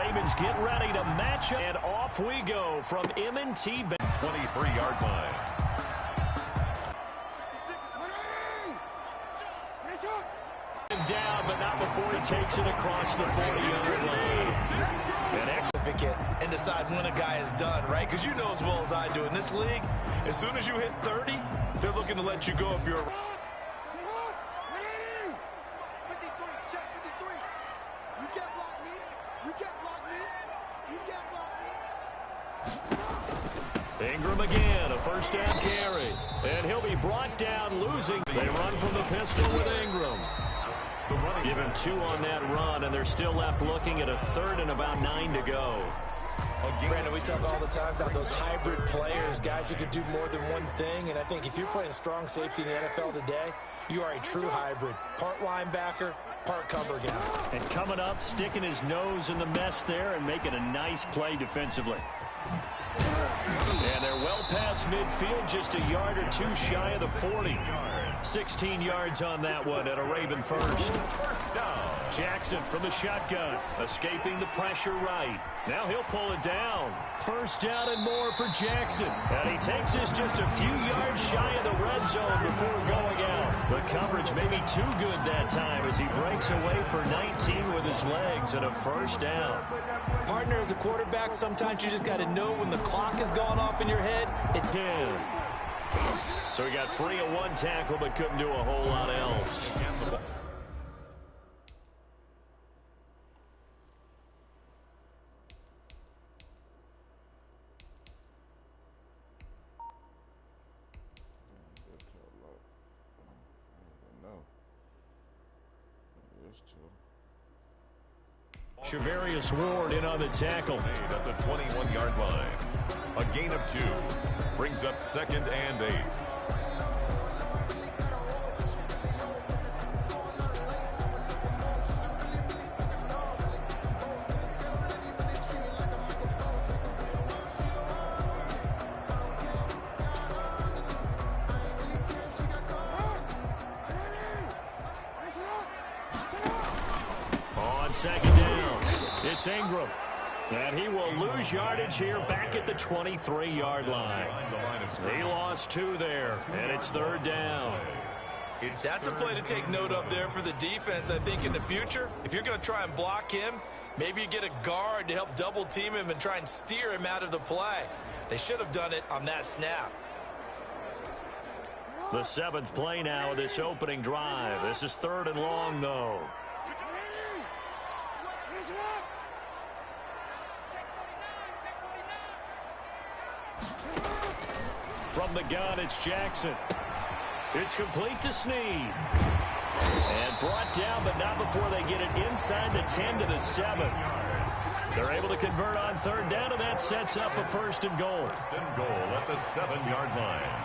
Ravens get ready to match up. And off we go from M&T. 23-yard line. Down, but not before he takes it across the 40-yard line. And decide when a guy is done, right? Because you know as well as I do, in this league, as soon as you hit 30, they're looking to let you go if you're... Ingram again, a first down carry. And he'll be brought down losing. They run from the pistol with Ingram. Give him 2 on that run, and they're still left looking at a third and about 9 to go. Brandon, we talk all the time about those hybrid players, guys who can do more than one thing, and I think if you're playing strong safety in the NFL today, you are a true hybrid. Part linebacker, part cover guy. And coming up, sticking his nose in the mess there and making a nice play defensively. And they're well past midfield, just a yard or 2 shy of the 40. 16 yards on that one and a Raven first. Jackson from the shotgun, escaping the pressure right. Now he'll pull it down. First down and more for Jackson. And he takes this just a few yards shy of the red zone before going out. The coverage may be too good that time as he breaks away for 19 with his legs and a first down. Partner, as a quarterback, sometimes you just got to know when the clock has gone off in your head. It's 10. So he got free of 1 tackle but couldn't do a whole lot else. Shavarius Ward in on the tackle. At the 21-yard line. A gain of 2. Brings up 2nd and 8. On 2nd down, it's Ingram. And he will lose yardage here back at the 23-yard line. He lost 2 there, and it's 3rd down. That's a play to take note of there for the defense, I think, in the future. If you're going to try and block him, maybe you get a guard to help double-team him and try and steer him out of the play. They should have done it on that snap. The 7th play now of this opening drive. This is 3rd and long, though. From the gun, it's Jackson. It's complete to Snead. And brought down, but not before they get it inside the 10 to the 7. They're able to convert on 3rd down, and that sets up a 1st and goal. 1st and goal at the 7-yard line.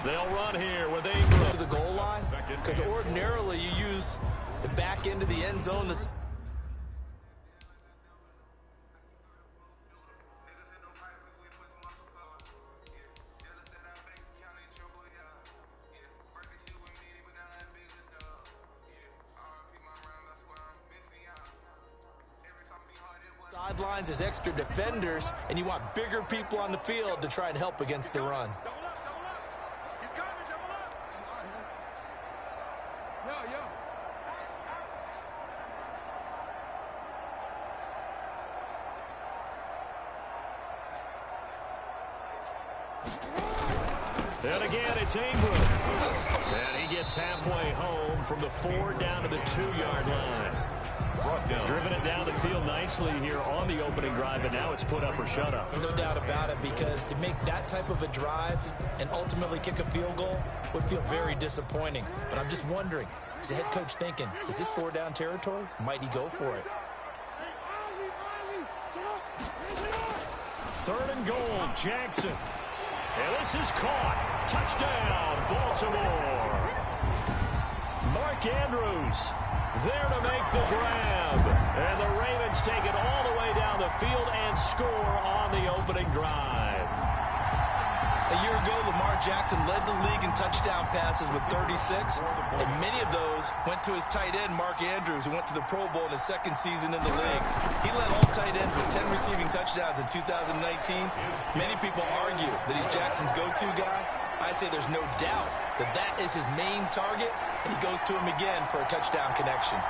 They'll run here with Ingram. To the goal line, because ordinarily you use the back end of the end zone. Sidelines as extra defenders, and you want bigger people on the field to try and help against the run. And again, it's Ingram. And he gets halfway home from the 4 down to the 2-yard line. Driven it down the field nicely here on the opening drive, and now it's put up or shut up. No doubt about it, because to make that type of a drive and ultimately kick a field goal would feel very disappointing. But I'm just wondering, is the head coach thinking, is this 4-down territory? Might he go for it? 3rd and goal, Jackson. And this is caught. Touchdown, Baltimore. Mark Andrews there to make the grab. And the Ravens take it all the way down the field and score on the opening drive. A year ago, Lamar Jackson led the league in touchdown passes with 36, and many of those went to his tight end, Mark Andrews, who went to the Pro Bowl in his second season in the league. He led all tight ends with 10 receiving touchdowns in 2019. Many people argue that he's Jackson's go-to guy. I say there's no doubt that that is his main target, and he goes to him again for a touchdown connection.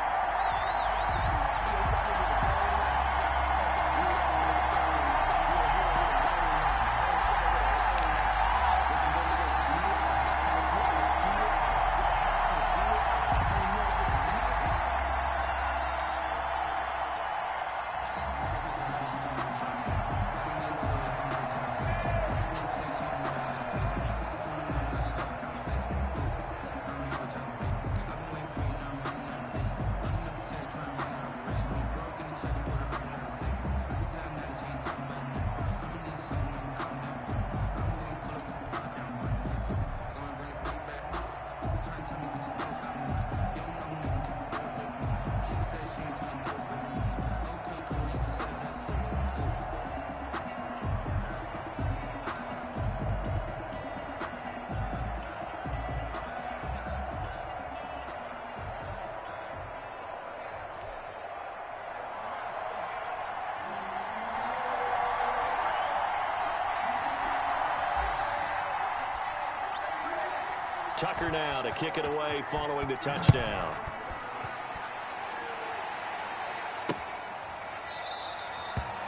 Tucker now to kick it away following the touchdown.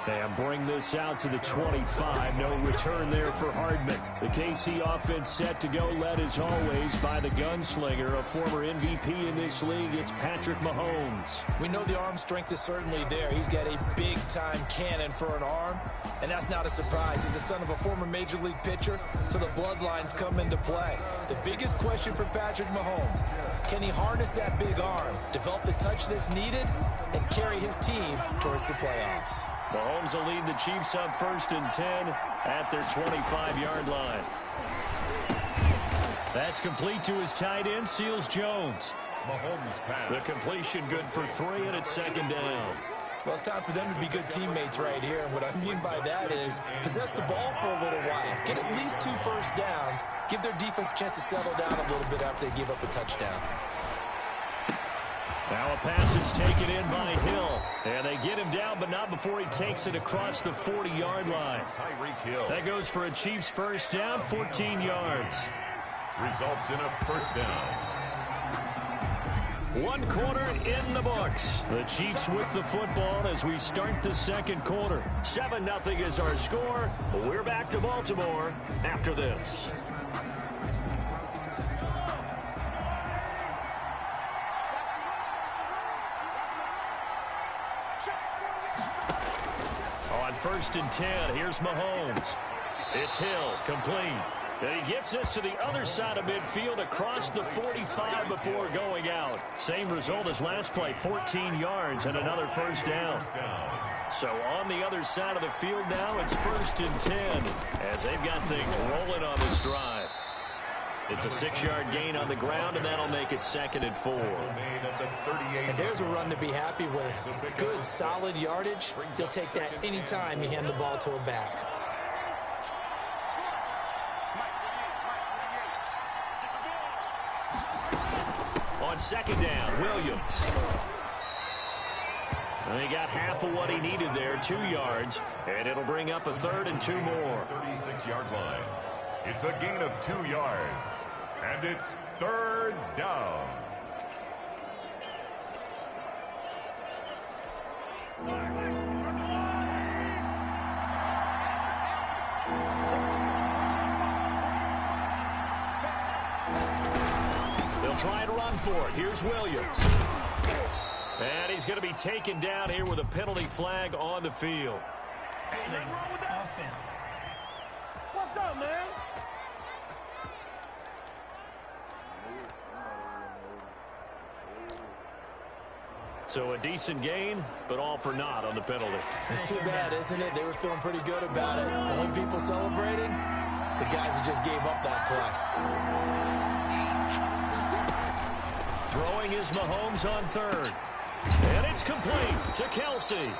And bring this out to the 25. No return there for Hardman. The KC offense set to go, led as always by the gunslinger, a former MVP in this league. It's Patrick Mahomes. We know the arm strength is certainly there. He's got a big-time cannon for an arm, and that's not a surprise. He's the son of a former Major League pitcher, so the bloodlines come into play. The biggest question for Patrick Mahomes, can he harness that big arm, develop the touch that's needed, and carry his team towards the playoffs? Mahomes will lead the Chiefs up 1st and 10 at their 25-yard line. That's complete to his tight end, Seals-Jones. Mahomes pass. The completion good for 3, and it's 2nd down. Well, it's time for them to be good teammates right here. And what I mean by that is possess the ball for a little while. Get at least 2 first downs. Give their defense a chance to settle down a little bit after they give up a touchdown. Now a pass is taken in by Hill. And they get him down, but not before he takes it across the 40-yard line. Tyreek Hill. That goes for a Chiefs first down, 14 yards. Results in a first down. 1 quarter in the books. The Chiefs with the football as we start the 2nd quarter. 7-0 is our score. We're back to Baltimore after this. On 1st and 10, here's Mahomes. It's Hill, complete. And he gets us to the other side of midfield across the 45 before going out. Same result as last play, 14 yards and another first down. So on the other side of the field now, it's 1st and 10 as they've got things rolling on this drive. It's a 6-yard gain on the ground, and that'll make it 2nd and 4. And there's a run to be happy with. Good, solid yardage. You'll take that anytime you hand the ball to a back. On 2nd down, Williams. And he got half of what he needed there, 2 yards, and it'll bring up a 3rd and 2 more. 36-yard line. It's a gain of 2 yards, and it's 3rd down. They'll try to run for it. Here's Williams. And he's going to be taken down here with a penalty flag on the field. Offense. What's up, man? So a decent gain, but all for naught on the penalty. It's too bad, isn't it? They were feeling pretty good about it. The only people celebrating, the guys who just gave up that play. Throwing is Mahomes on 3rd. And it's complete to Kelce.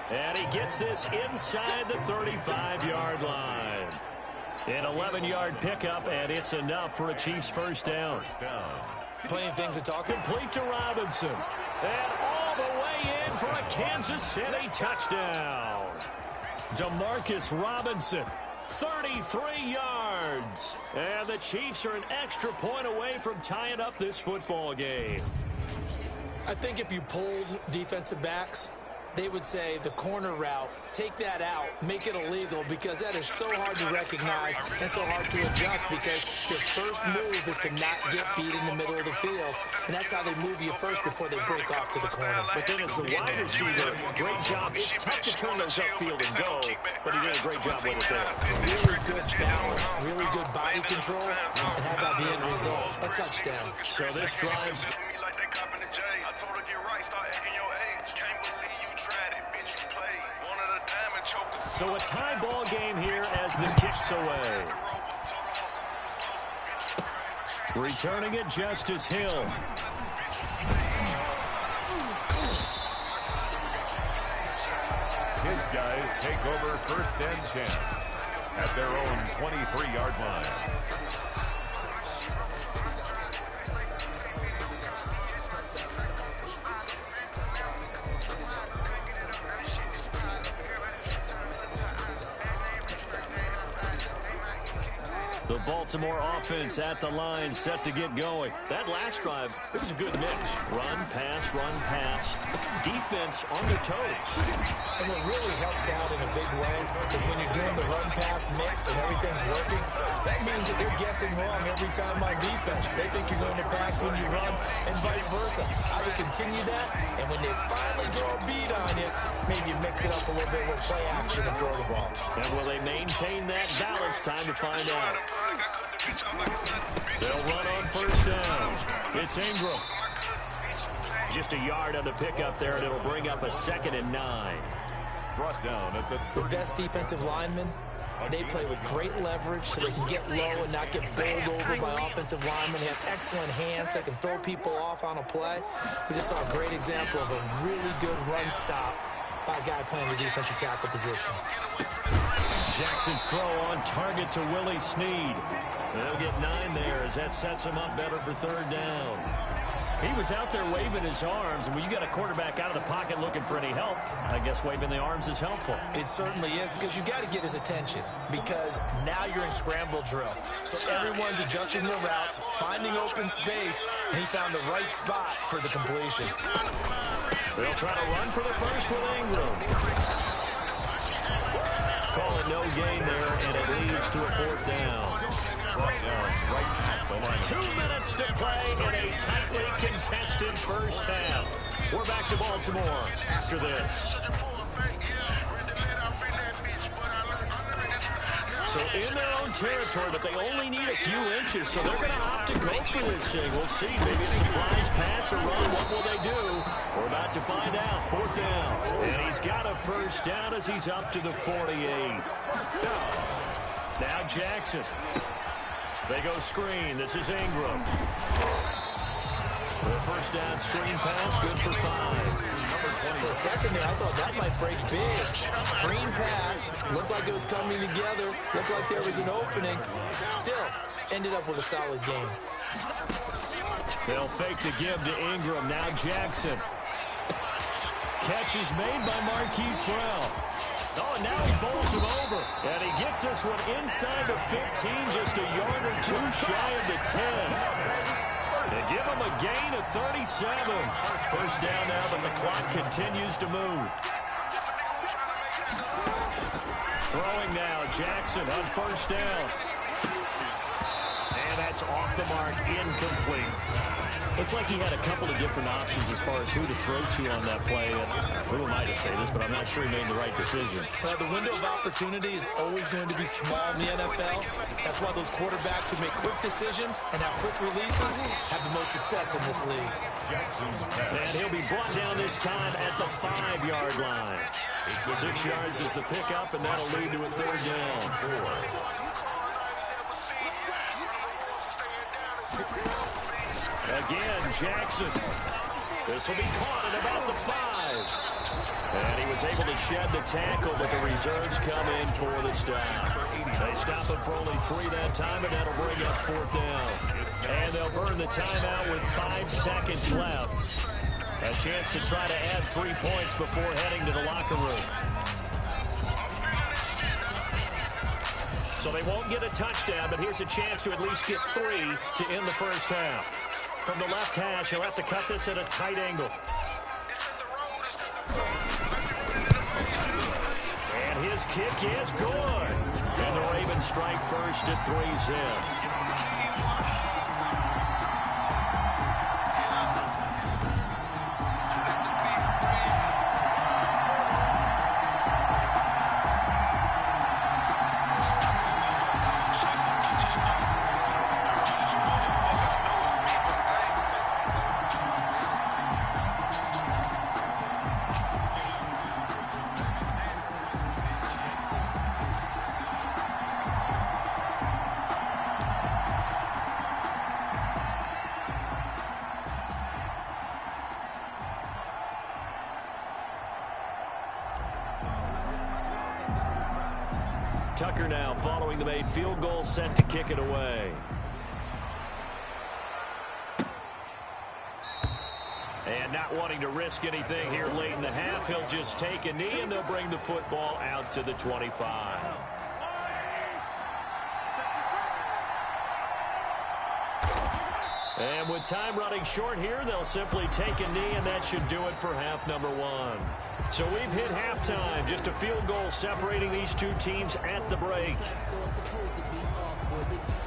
And he gets this inside the 35-yard line. An 11-yard pickup, and it's enough for a Chiefs first down. Plenty of things to talk about. Complete to Robinson. And all the way in for a Kansas City touchdown. Demarcus Robinson, 33 yards. And the Chiefs are an extra point away from tying up this football game. I think if you polled defensive backs, they would say the corner route, take that out, make it illegal, because that is so hard to recognize and so hard to adjust, because your first move is to not get beat in the middle of the field. And that's how they move you first before they break off to the corner. But then as the wide receiver, great job. It's tough to turn those upfield and go, but he did a great job with it there. Really good balance, really good body control, and how about the end result? A touchdown. So this drives... So a tie ball game here as the kick's away. Returning it, Justice Hill. His guys take over first and 10 at their own 23-yard line. The Baltimore offense at the line, set to get going. That last drive, it was a good mix. Run, pass, defense on their toes. And what really helps out in a big way is when you're doing the run-pass mix and everything's working, that means that they're guessing wrong every time on defense. They think you're going to pass when you run and vice versa. I would continue that, and when they finally draw a beat on you, maybe you mix it up a little bit with play action and throw the ball. And will they maintain that balance? Time to find out. They'll run on first down. It's Ingram. Just a yard on the pickup there, and it'll bring up a 2nd and 9. Brought down at the best defensive linemen. They play with great leverage so they can get low and not get bowled over by offensive linemen. They have excellent hands. They can throw people off on a play. We just saw a great example of a really good run stop by a guy playing the defensive tackle position. Jackson's throw on target to Willie Snead. They'll get 9 there as that sets him up better for 3rd down. He was out there waving his arms, and when you got a quarterback out of the pocket looking for any help, I guess waving the arms is helpful. It certainly is, because you got to get his attention, because now you're in scramble drill. So everyone's adjusting their routes, finding open space, and he found the right spot for the completion. They'll try to run for the first with Ingram. Call it no gain there, and it leads to a 4th down. brought down right at the line. 2 minutes to play in a tightly contested first half. We're back to Baltimore after this. So in their own territory, but they only need a few inches, so they're going to opt to go for this thing. We'll see. Maybe a surprise pass or run. What will they do? We're about to find out. 4th down. And he's got a first down as he's up to the 48. Now Jackson. They go screen. This is Ingram. The first down screen pass, good for 5. For a second there, I thought that might break big. Screen pass, looked like it was coming together, looked like there was an opening. Still, ended up with a solid game. They'll fake the give to Ingram. Now Jackson. Catch is made by Marquise Brown. Oh, and now he bowls him over. And he gets this one inside the 15, just a yard or two shy of the 10. They give him a gain of 37. First down now, but the clock continues to move. Throwing now, Jackson on first down. And that's off the mark, incomplete. Looked like he had a couple of different options as far as who to throw to on that play. And who am I to say this, but I'm not sure he made the right decision. Well, the window of opportunity is always going to be small in the NFL. That's why those quarterbacks who make quick decisions and have quick releases have the most success in this league. And he'll be brought down this time at the 5-yard line. 6 yards is the pickup, and that'll lead to a 3rd down. Again, Jackson. This will be caught at about the 5. And he was able to shed the tackle, but the reserves come in for the stop. They stop him for only 3 that time, and that'll bring up 4th down. And they'll burn the timeout with 5 seconds left. A chance to try to add 3 points before heading to the locker room. So they won't get a touchdown, but here's a chance to at least get 3 to end the first half. From the left hash, he'll have to cut this at a tight angle. And his kick is good. And the Ravens strike first at 3-zip. Tucker now following the made field goal, set to kick it away. And not wanting to risk anything here late in the half, he'll just take a knee and they'll bring the football out to the 25. And with time running short here, they'll simply take a knee, and that should do it for half number 1. So we've hit halftime. Just a field goal separating these two teams at the break.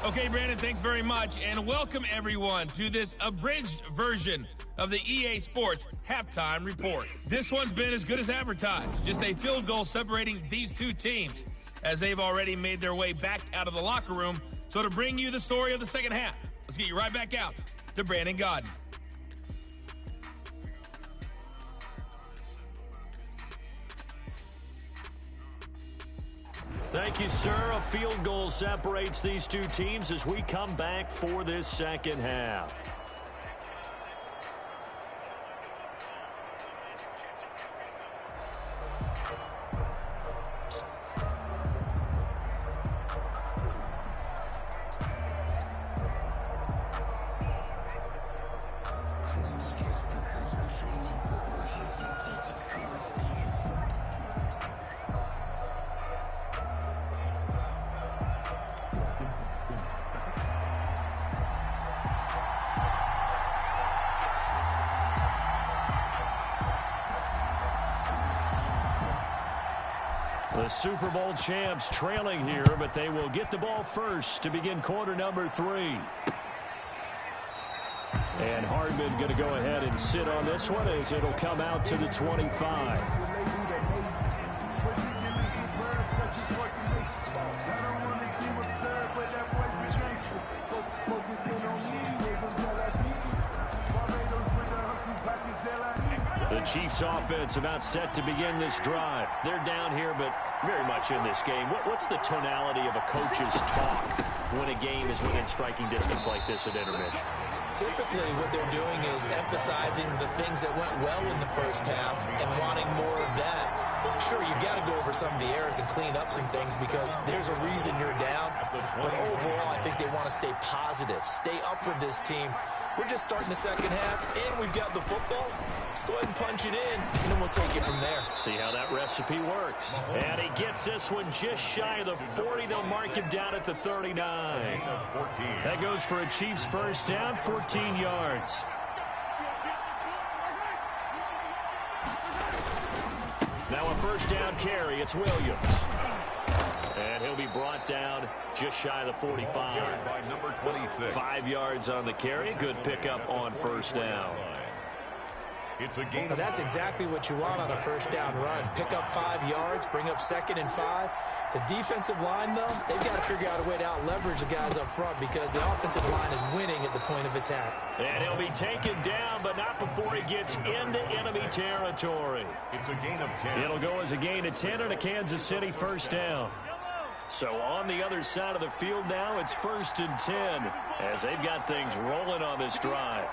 Okay, Brandon, thanks very much. And welcome, everyone, to this abridged version of the EA Sports Halftime Report. This one's been as good as advertised. Just a field goal separating these two teams as they've already made their way back out of the locker room. So to bring you the story of the second half, let's get you right back out to Brandon Gaudin. Thank you, sir. A field goal separates these two teams as we come back for this second half. The Super Bowl champs trailing here, but they will get the ball first to begin quarter number 3. And Hardman going to go ahead and sit on this one as it'll come out to the 25. The Chiefs offense about set to begin this drive. They're down here, but very much in this game. What's the tonality of a coach's talk when a game is within striking distance like this at intermission? Typically what they're doing is emphasizing the things that went well in the first half and wanting more of that. Sure, you've got to go over some of the errors and clean up some things because there's a reason you're down. But overall, I think they want to stay positive, stay up with this team. We're just starting the second half, and we've got the football. Let's go ahead and punch it in, and then we'll take it from there. See how that recipe works. And he gets this one just shy of the 40. They'll mark him down at the 39. That goes for a Chiefs first down, 14 yards. Now a first down carry. It's Williams. And he'll be brought down just shy of the 45. By number 26. 5 yards on the carry. Good pickup on first down. It's a game. Now that's exactly what you want on a first down run. Pick up 5 yards, bring up 2nd and 5. The defensive line, though, they've got to figure out a way to out-leverage the guys up front because the offensive line is winning at the point of attack. And he'll be taken down, but not before he gets into enemy territory. It's a gain of 10. It'll go as a gain of 10 and a Kansas City first down. So on the other side of the field now, it's 1st and 10 as they've got things rolling on this drive.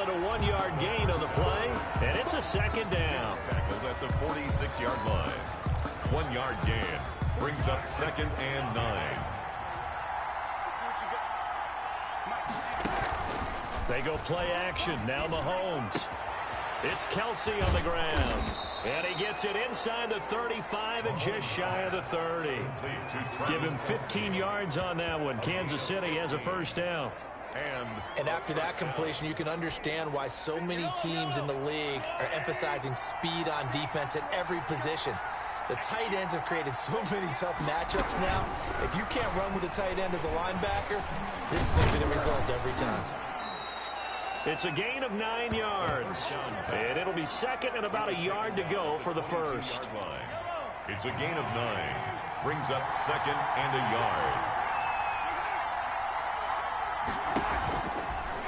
a 1-yard gain on the play, and it's a second down. Tackled at the 46-yard line. 1-yard gain brings up 2nd and 9. They go play action. Now Mahomes. It's Kelsey on the ground. And he gets it inside the 35 and just shy of the 30. Give him 15 yards on that one. Kansas City has a first down. And after that completion, you can understand why so many teams in the league are emphasizing speed on defense at every position. The tight ends have created so many tough matchups now. If you can't run with a tight end as a linebacker, this is going to be the result every time. It's a gain of 9 yards. And it'll be second and about a yard to go for the first. It's a gain of 9. Brings up 2nd and a yard.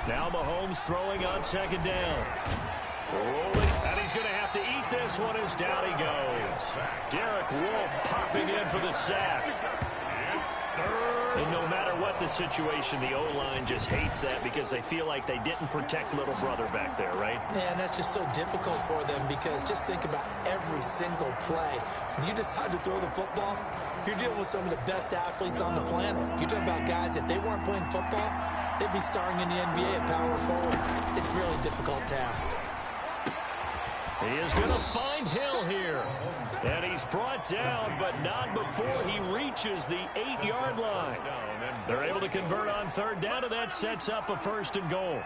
Now Mahomes throwing on 2nd down. Rolling, and he's going to have to eat this one as down he goes. Derek Wolfe popping in for the sack. And no matter what the situation, the O-line just hates that because they feel like they didn't protect little brother back there, right? Yeah, and that's just so difficult for them because just think about every single play. When you decide to throw the football, you're dealing with some of the best athletes on the planet. You're talking about guys, if they weren't playing football, they'd be starring in the NBA at power forward. It's a really difficult task. He is going to find Hill here. And he's brought down, but not before he reaches the 8-yard line. They're able to convert on 3rd down, and that sets up a 1st and goal.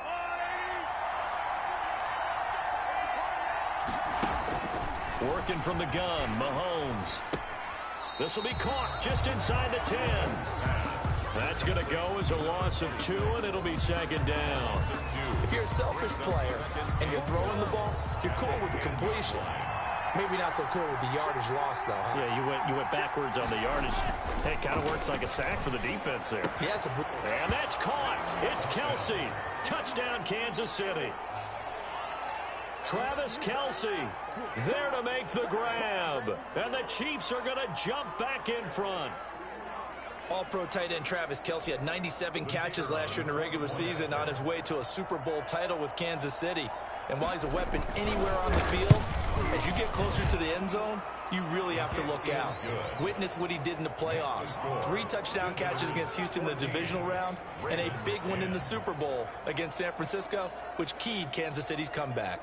Working from the gun, Mahomes. This will be caught just inside the 10. That's going to go as a loss of 2, and it'll be 2nd down. If you're a selfish player and you're throwing the ball, you're cool with the completion. Maybe not so cool with the yardage loss, though, huh? Yeah, you went backwards on the yardage. It kind of works like a sack for the defense there. Yeah, and that's caught. It's Kelsey. Touchdown, Kansas City. Travis Kelce there to make the grab. And the Chiefs are going to jump back in front. All-pro tight end Travis Kelce had 97 catches last year in the regular season on his way to a Super Bowl title with Kansas City. And while he's a weapon anywhere on the field, as you get closer to the end zone, you really have to look out. Witness what he did in the playoffs. 3 touchdown catches against Houston in the divisional round, and a big one in the Super Bowl against San Francisco, which keyed Kansas City's comeback.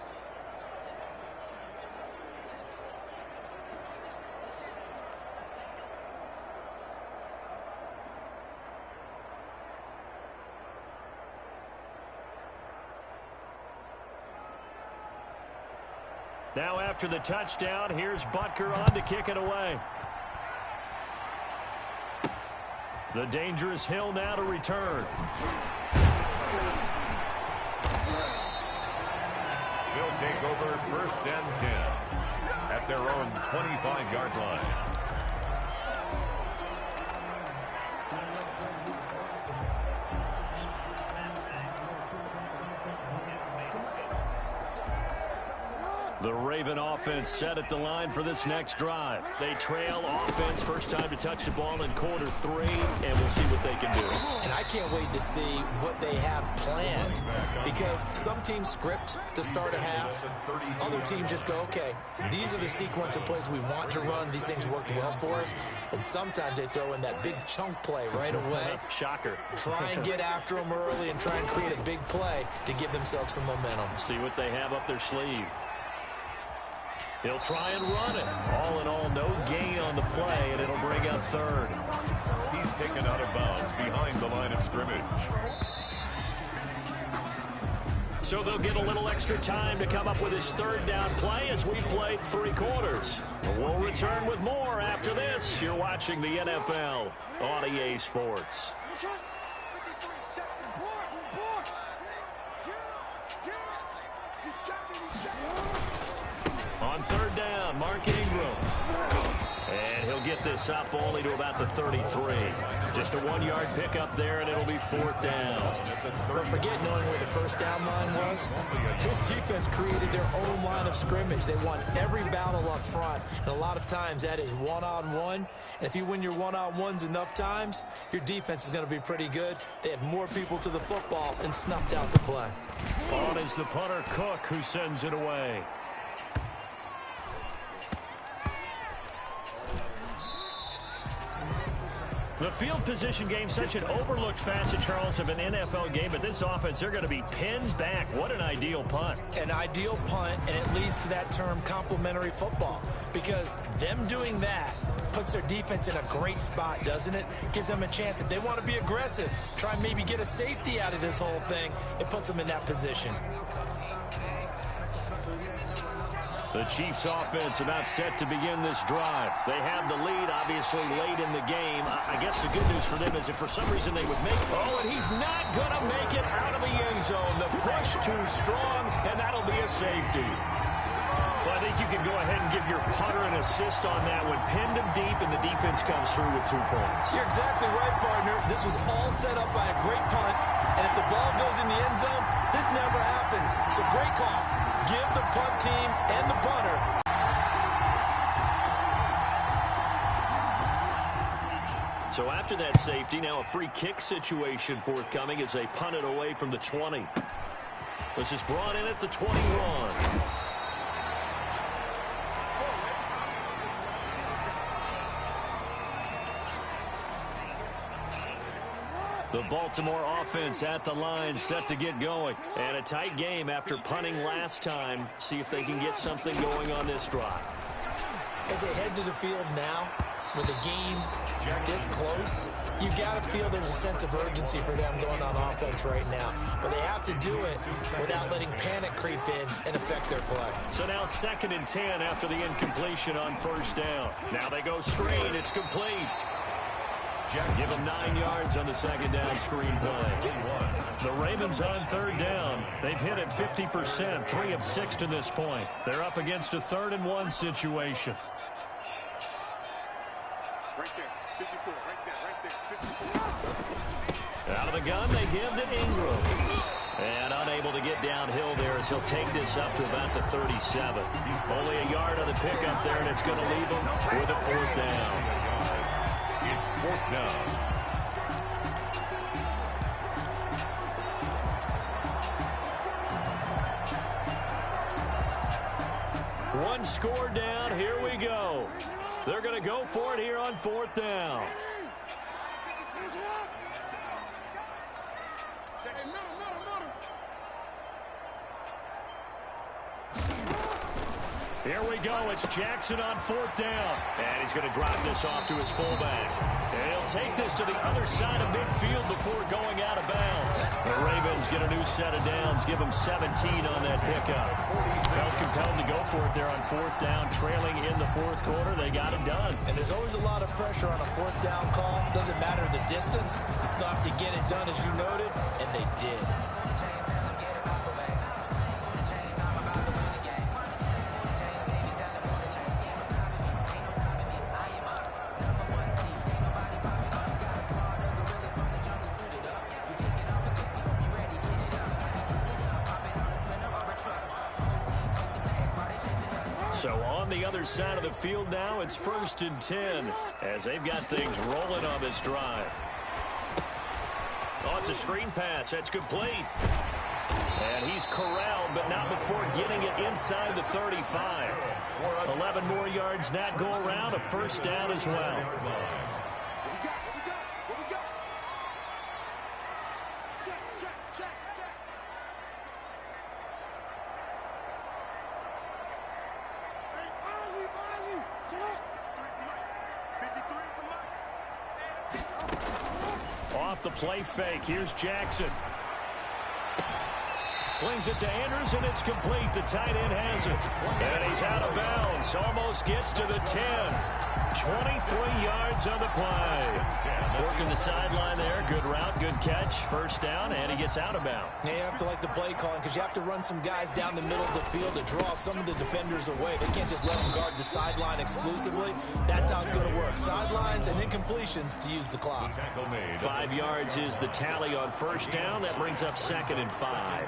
Now after the touchdown, here's Butker on to kick it away. The dangerous Hill now to return. They'll take over 1st and 10 at their own 25-yard line. The Raven offense set at the line for this next drive. They trail offense, first time to touch the ball in quarter 3, and we'll see what they can do. And I can't wait to see what they have planned, because some teams script to start a half. Other teams just go, okay, these are the sequence of plays we want to run. These things worked well for us. And sometimes they throw in that big chunk play right away. Shocker. Try and get after them early and try and create a big play to give themselves some momentum. See what they have up their sleeve. He'll try and run it. All in all, no gain on the play, and it'll bring up 3rd. He's taken out of bounds behind the line of scrimmage. So they'll get a little extra time to come up with his 3rd down play as we played 3 quarters. We'll return with more after this. You're watching the NFL on EA Sports. On 3rd down, Mark Ingram. And he'll get this up only to about the 33. Just a 1-yard pickup there, and it'll be 4th down. But forget knowing where the first down line was. This defense created their own line of scrimmage. They won every battle up front, and a lot of times that is one-on-one. And if you win your one-on-ones enough times, your defense is going to be pretty good. They had more people to the football and snuffed out the play. On is the punter, Cook, who sends it away. The field position game, such an overlooked facet, Charles, of an NFL game. But this offense, they're going to be pinned back. What an ideal punt. An ideal punt, and it leads to that term complementary football. Because them doing that puts their defense in a great spot, doesn't it? Gives them a chance. If they want to be aggressive, try and maybe get a safety out of this whole thing, it puts them in that position. The Chiefs offense about set to begin this drive. They have the lead, obviously, late in the game. I guess the good news for them is if for some reason they would make... Oh, and he's not going to make it out of the end zone. The push too strong, and that'll be a safety. Well, I think you can go ahead and give your punter an assist on that one. Pinned him deep, and the defense comes through with 2 points. You're exactly right, partner. This was all set up by a great punt, and if the ball goes in the end zone, this never happens. So great call. Give the punt team and the punter. So after that safety, now a free kick situation forthcoming as they punt it away from the 20. This is brought in at the 21. The Baltimore offense at the line, set to get going. And a tight game after punting last time. See if they can get something going on this drive. As they head to the field now, with the game this close, you got to feel there's a sense of urgency for them going on offense right now. But they have to do it without letting panic creep in and affect their play. So now 2nd and 10 after the incompletion on 1st down. Now they go screen. It's complete. Give them 9 yards on the 2nd down screen play. The Ravens on 3rd down. They've hit it 50%, 3 of 6 to this point. They're up against a 3rd and 1 situation. Right there, 54, right there. Out of the gun, they give to Ingram. And unable to get downhill there as he'll take this up to about the 37. Only a yard on the pickup there, and it's going to leave him with a 4th down. It's 4th down. One score down. Here we go. They're going to go for it here on 4th down. Here we go. It's Jackson on 4th down. And he's going to drop this off to his fullback. And he'll take this to the other side of midfield before going out of bounds. The Ravens get a new set of downs. Give them 17 on that pickup. Felt compelled to go for it there on 4th down. Trailing in the 4th quarter. They got it done. And there's always a lot of pressure on a 4th down call. Doesn't matter the distance. Stop to get it done, as you noted. And they did. So on the other side of the field now, it's 1st and 10 as they've got things rolling on this drive. Oh, it's a screen pass. That's complete. And he's corralled, but not before getting it inside the 35. 11 more yards that go around, a 1st down as well. Off the play fake, here's Jackson. Slings it to Andrews, and it's complete. The tight end has it. And he's out of bounds. Almost gets to the 10. 23 yards on the play. Working the sideline there. Good route, good catch. First down, and he gets out of bounds. Yeah, you have to like the play calling because you have to run some guys down the middle of the field to draw some of the defenders away. They can't just let them guard the sideline exclusively. That's how it's going to work. Sidelines and incompletions to use the clock. 5 yards is the tally on first down. That brings up 2nd and 5.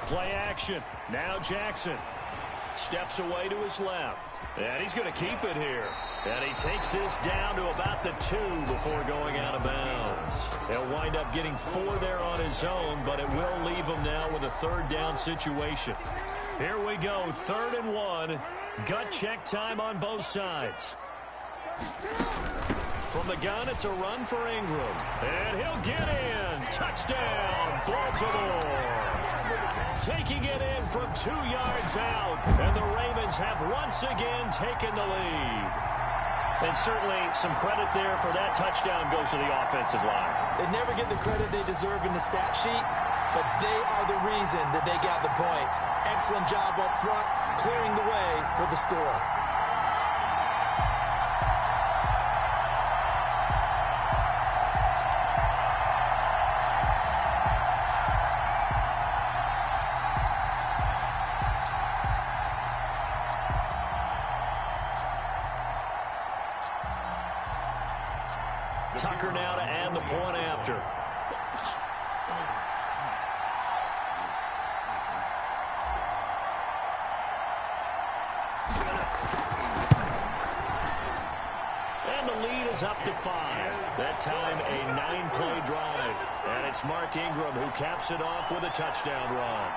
Play action. Now Jackson steps away to his left. And he's going to keep it here. And he takes this down to about the 2 before going out of bounds. He'll wind up getting 4 there on his own, but it will leave him now with a 3rd down situation. Here we go, 3rd and 1. Gut check time on both sides. From the gun, it's a run for Ingram. And he'll get in. Touchdown, Baltimore. Taking it in from 2 yards out. And the Ravens have once again taken the lead. And certainly some credit there for that touchdown goes to the offensive line. They never get the credit they deserve in the stat sheet, but they are the reason that they got the points. Excellent job up front, clearing the way for the score. Tucker now to add the point after. And the lead is up to 5. That time a 9-play drive. And it's Mark Ingram who caps it off with a touchdown run.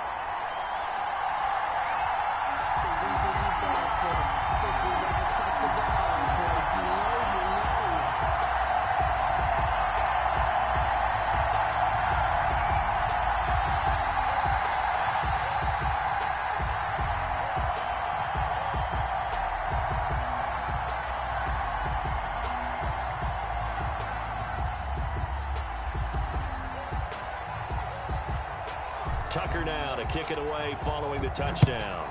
Tucker now to kick it away following the touchdown.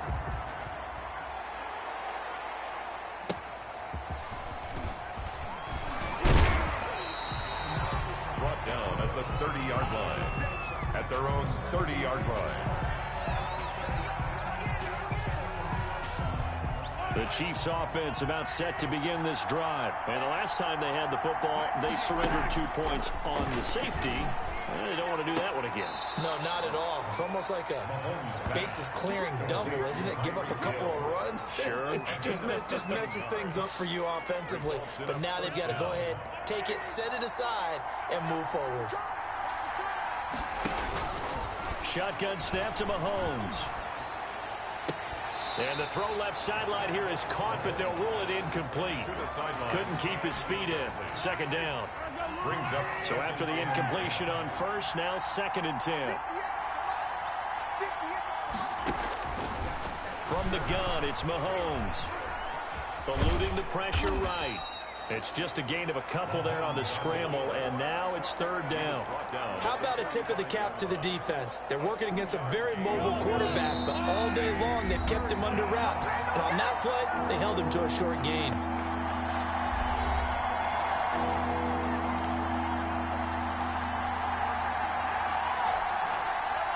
Brought down at the 30-yard line. At their own 30-yard line. The Chiefs offense about set to begin this drive. And the last time they had the football, they surrendered 2 points on the safety. They don't want to do that one again. No, not at all. It's almost like a bases clearing double, isn't it? Give up a couple of runs. Sure. just messes things up for you offensively. But now they've got to go ahead, take it, set it aside, and move forward. Shotgun snap to Mahomes. And the throw left sideline here is caught, but they'll rule it incomplete. Couldn't keep his feet in. 2nd down. Brings up. So after the incompletion on first, now 2nd and 10. From the gun, it's Mahomes. Eluding the pressure right. It's just a gain of a couple there on the scramble, and now it's 3rd down. How about a tip of the cap to the defense? They're working against a very mobile quarterback, but all day long they've kept him under wraps. And on that play, they held him to a short gain.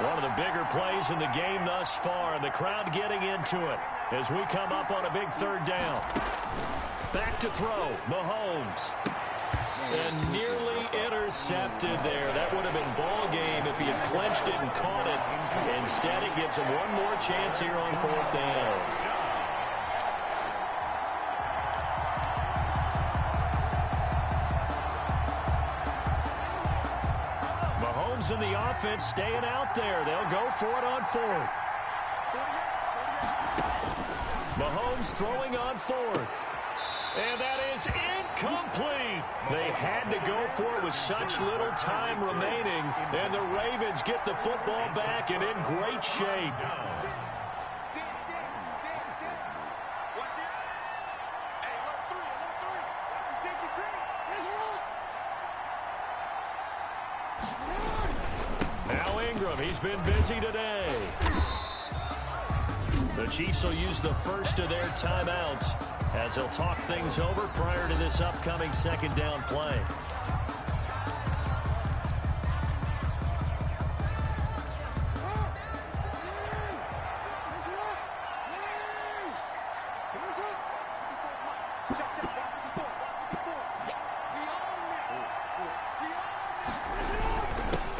One of the bigger plays in the game thus far, and the crowd getting into it as we come up on a big 3rd down. Back to throw, Mahomes. And nearly intercepted there. That would have been ball game if he had clenched it and caught it. Instead, it gives him one more chance here on 4th down. Mahomes and the offense staying out there. They'll go for it on 4th. Mahomes throwing on 4th. And that is incomplete. They had to go for it with such little time remaining. And the Ravens get the football back and in great shape. Now Ingram. He's been busy today. The Chiefs will use the first of their timeouts as they'll talk things over prior to this upcoming second down play.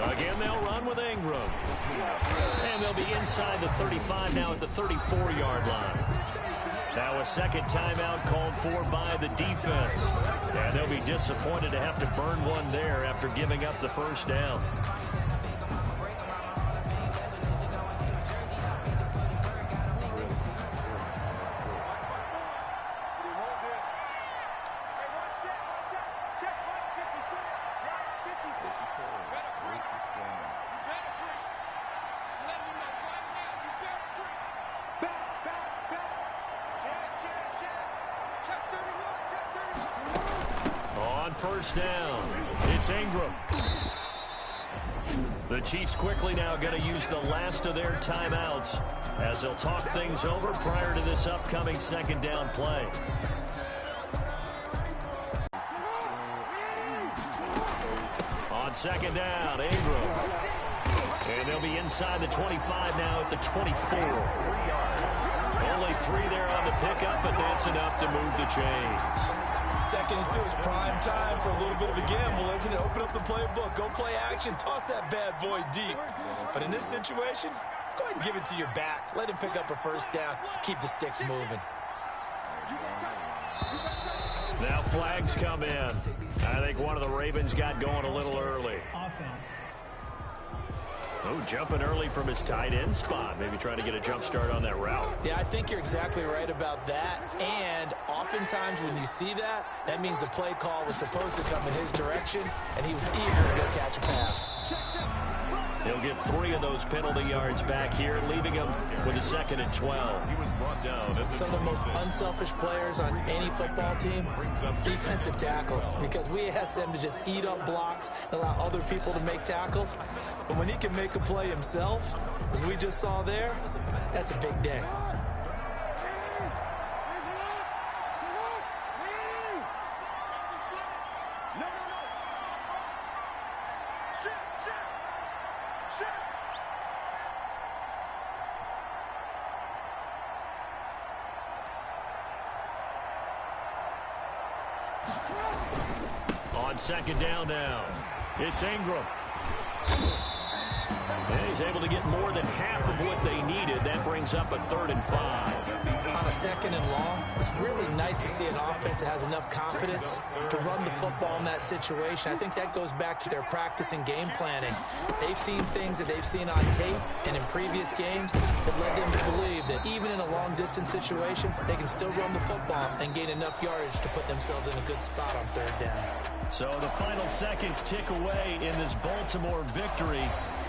Again, they'll run with Ingram. And they'll be inside the 35 now at the 34-yard line. Now a second timeout called for by the defense. And they'll be disappointed to have to burn one there after giving up the first down. On first down, it's Ingram. The Chiefs quickly now going to use the last of their timeouts as they'll talk things over prior to this upcoming second down play. On second down, Ingram. And they'll be inside the 25 now at the 24. Only 3 there on the pickup, but that's enough to move the chains. Second and 2 is prime time for a little bit of a gamble, isn't it? Open up the playbook, go play action, toss that bad boy deep. But in this situation, go ahead and give it to your back. Let him pick up a first down. Keep the sticks moving. Now flags come in. I think one of the Ravens got going a little early. Offense. Oh, jumping early from his tight end spot. Maybe trying to get a jump start on that route. Yeah, I think you're exactly right about that. And oftentimes when you see that, that means the play call was supposed to come in his direction, and he was eager to go catch a pass. He'll get 3 of those penalty yards back here, leaving him with a 2nd and 12. He was brought down. Some of the most unselfish players on any football team, defensive tackles, because we ask them to just eat up blocks and allow other people to make tackles. But when he can make a play himself, as we just saw there, that's a big day. On second down now, it's Ingram. And he's able to get more than half of what they needed. That brings up a 3rd and 5. On a 2nd and long, it's really nice to see an offense that has enough confidence to run the football in that situation. I think that goes back to their practice and game planning. They've seen things that they've seen on tape and in previous games that led them to believe that even in a long-distance situation, they can still run the football and gain enough yardage to put themselves in a good spot on 3rd down. So the final seconds tick away in this Baltimore victory.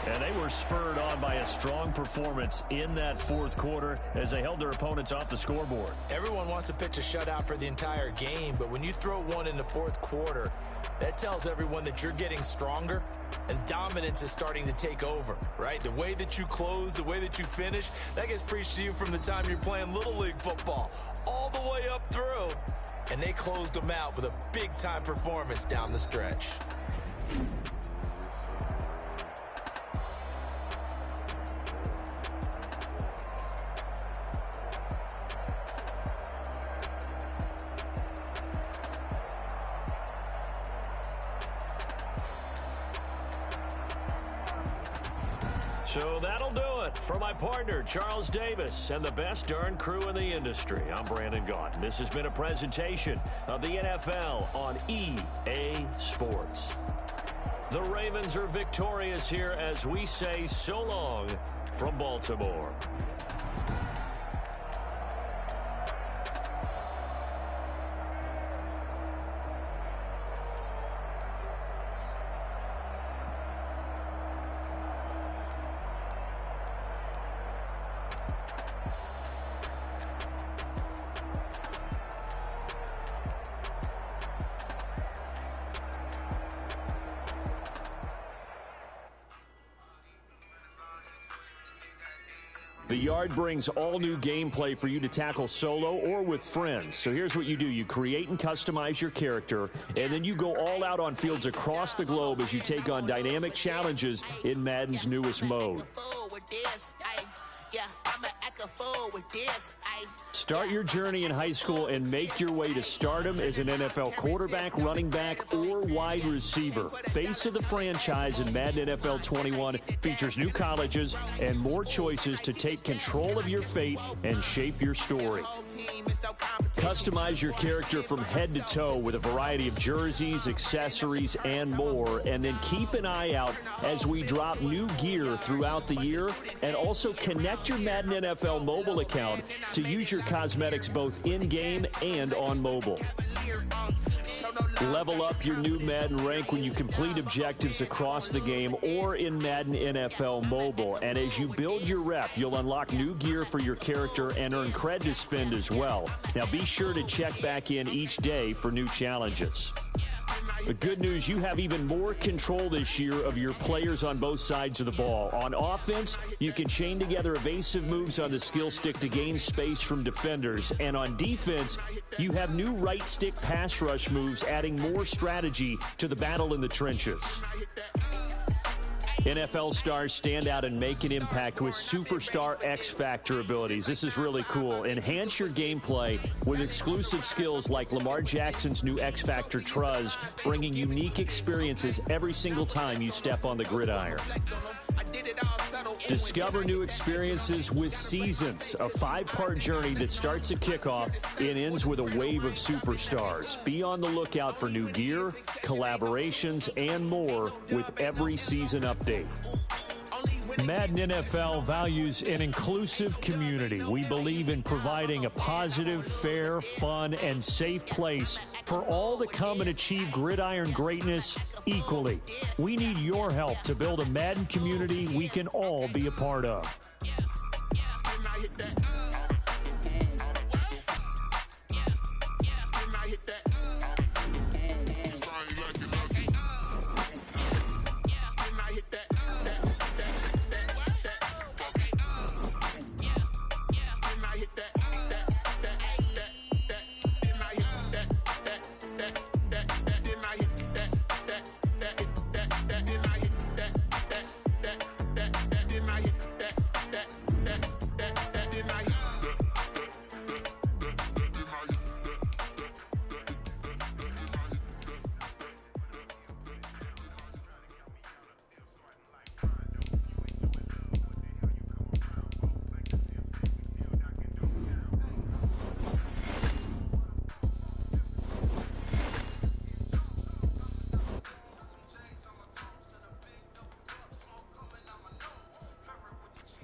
And they were spurred on by a strong performance in that 4th quarter as they held their opponents off the scoreboard. Everyone wants to pitch a shutout for the entire game, but when you throw one in the 4th quarter, that tells everyone that you're getting stronger and dominance is starting to take over, right? The way that you close, the way that you finish, that gets preached to you from the time you're playing Little League football all the way up through. And they closed them out with a big-time performance down the stretch. So that'll do it for my partner, Charles Davis, and the best darn crew in the industry. I'm Brandon Gaudin. This has been a presentation of the NFL on EA Sports. The Ravens are victorious here as we say so long from Baltimore. The Yard brings all new gameplay for you to tackle solo or with friends. So here's what you do. You create and customize your character, and then you go all out on fields across the globe as you take on dynamic challenges in Madden's newest mode. Start your journey in high school and make your way to stardom as an NFL quarterback, running back, or wide receiver. Face of the franchise in Madden NFL 21 features new colleges and more choices to take control of your fate and shape your story. Customize your character from head to toe with a variety of jerseys, accessories, and more. And then keep an eye out as we drop new gear throughout the year. And also connect your Madden NFL mobile account to use your cosmetics both in-game and on mobile. Level up your new Madden rank when you complete objectives across the game or in Madden NFL Mobile. And as you build your rep, you'll unlock new gear for your character and earn cred to spend as well. Now be sure to check back in each day for new challenges. The good news, you have even more control this year of your players on both sides of the ball. On offense, you can chain together evasive moves on the skill stick to gain space from defenders. And on defense, you have new right stick pass rush moves, adding more strategy to the battle in the trenches. NFL stars stand out and make an impact with superstar X Factor abilities. This is really cool. Enhance your gameplay with exclusive skills like Lamar Jackson's new X Factor Truz, bringing unique experiences every single time you step on the gridiron. Discover new experiences with Seasons, a 5-part journey that starts at kickoff and ends with a wave of superstars. Be on the lookout for new gear, collaborations, and more with every season update. Madden NFL values an inclusive community. We believe in providing a positive, fair, fun, and safe place for all to come and achieve gridiron greatness equally. We need your help to build a Madden community we can all be a part of.